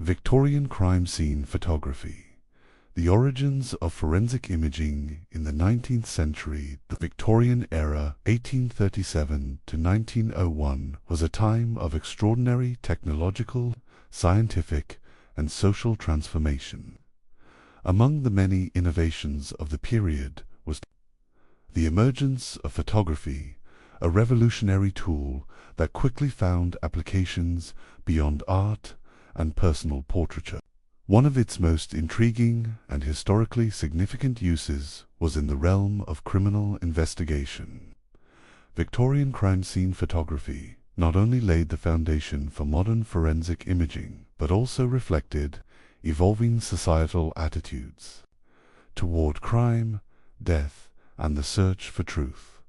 Victorian crime scene photography. The origins of forensic imaging in the 19th century. The Victorian era, 1837 to 1901, was a time of extraordinary technological, scientific, and social transformation. Among the many innovations of the period was the emergence of photography, a revolutionary tool that quickly found applications beyond art and personal portraiture. One of its most intriguing and historically significant uses was in the realm of criminal investigation. Victorian crime scene photography not only laid the foundation for modern forensic imaging, but also reflected evolving societal attitudes toward crime, death, and the search for truth.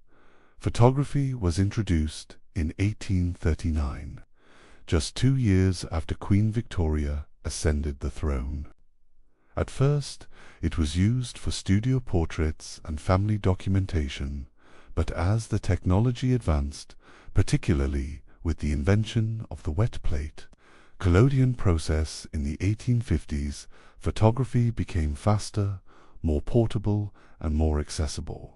Photography was introduced in 1839, just 2 years after Queen Victoria ascended the throne. At first, it was used for studio portraits and family documentation, but as the technology advanced, particularly with the invention of the wet plate collodion process in the 1850s, photography became faster, more portable, and more accessible.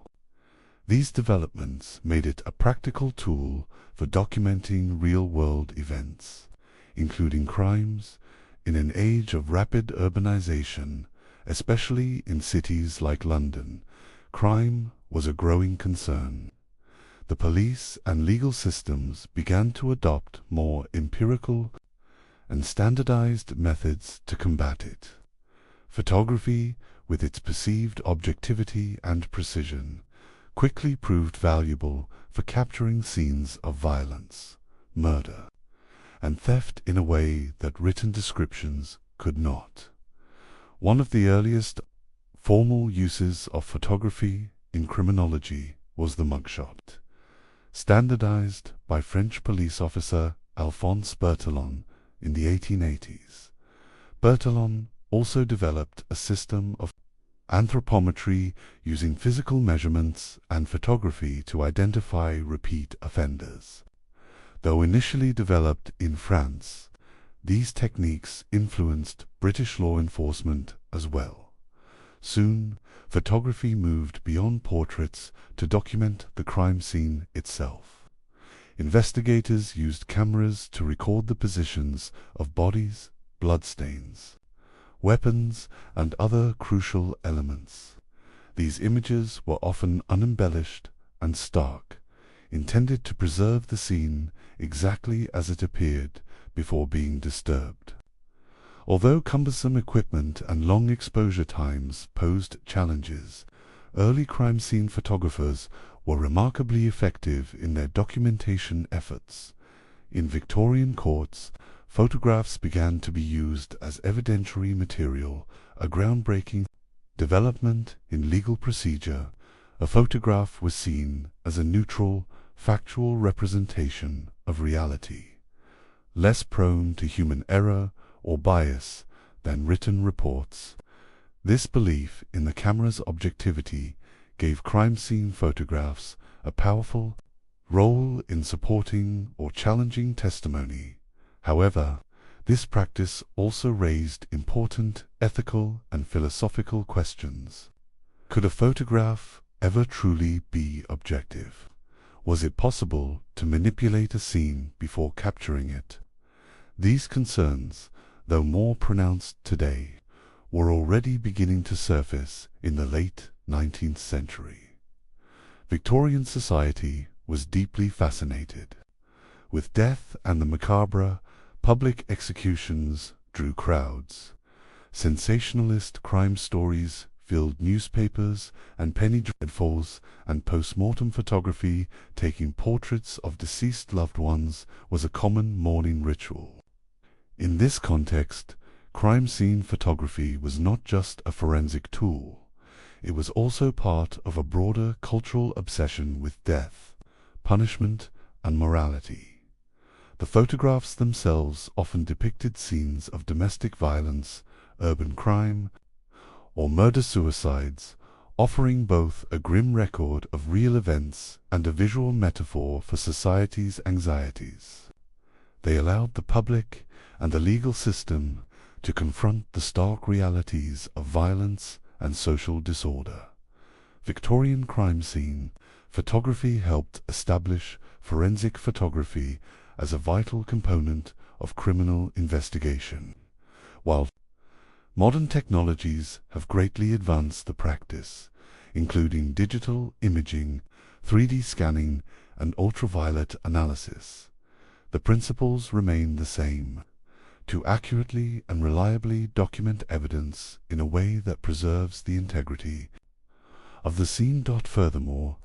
These developments made it a practical tool for documenting real-world events, including crimes, in an age of rapid urbanization, especially in cities like London. Crime was a growing concern. The police and legal systems began to adopt more empirical and standardized methods to combat it. Photography, with its perceived objectivity and precision, quickly proved valuable for capturing scenes of violence, murder, and theft in a way that written descriptions could not. One of the earliest formal uses of photography in criminology was the mugshot, standardized by French police officer Alphonse Bertillon in the 1880s. Bertillon also developed a system of anthropometry using physical measurements and photography to identify repeat offenders. Though initially developed in France, these techniques influenced British law enforcement as well. Soon, photography moved beyond portraits to document the crime scene itself. Investigators used cameras to record the positions of bodies, bloodstains, weapons, and other crucial elements. These images were often unembellished and stark, intended to preserve the scene exactly as it appeared before being disturbed. Although cumbersome equipment and long exposure times posed challenges, early crime scene photographers were remarkably effective in their documentation efforts. In Victorian courts, photographs began to be used as evidentiary material, a groundbreaking development in legal procedure. A photograph was seen as a neutral, factual representation of reality, less prone to human error or bias than written reports. This belief in the camera's objectivity gave crime scene photographs a powerful role in supporting or challenging testimony. However, this practice also raised important ethical and philosophical questions. Could a photograph ever truly be objective? Was it possible to manipulate a scene before capturing it? These concerns, though more pronounced today, were already beginning to surface in the late 19th century. Victorian society was deeply fascinated with death, and the macabre. Public executions drew crowds. Sensationalist crime stories filled newspapers and penny dreadfuls, and post-mortem photography, taking portraits of deceased loved ones, was a common mourning ritual. In this context, crime scene photography was not just a forensic tool. It was also part of a broader cultural obsession with death, punishment, and morality. The photographs themselves often depicted scenes of domestic violence, urban crime, or murder-suicides, offering both a grim record of real events and a visual metaphor for society's anxieties. They allowed the public and the legal system to confront the stark realities of violence and social disorder. Victorian crime scene photography helped establish forensic photography as a vital component of criminal investigation. While modern technologies have greatly advanced the practice, including digital imaging, 3D scanning, and ultraviolet analysis, the principles remain the same: to accurately and reliably document evidence in a way that preserves the integrity of the scene. Furthermore,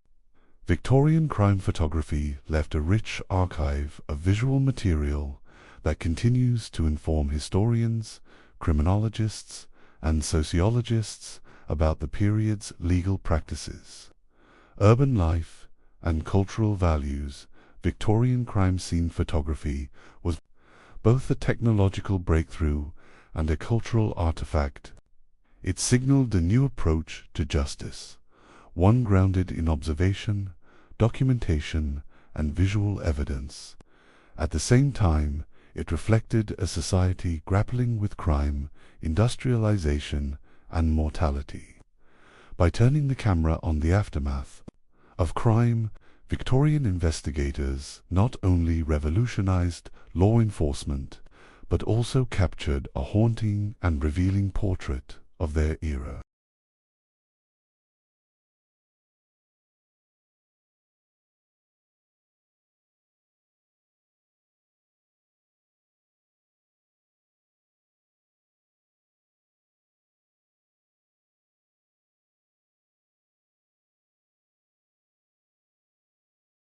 Victorian crime photography left a rich archive of visual material that continues to inform historians, criminologists, and sociologists about the period's legal practices, urban life, and cultural values. Victorian crime scene photography was both a technological breakthrough and a cultural artifact. It signaled a new approach to justice, one grounded in observation, documentation, and visual evidence. At the same time, it reflected a society grappling with crime, industrialization, and mortality. By turning the camera on the aftermath of crime, Victorian investigators not only revolutionized law enforcement, but also captured a haunting and revealing portrait of their era.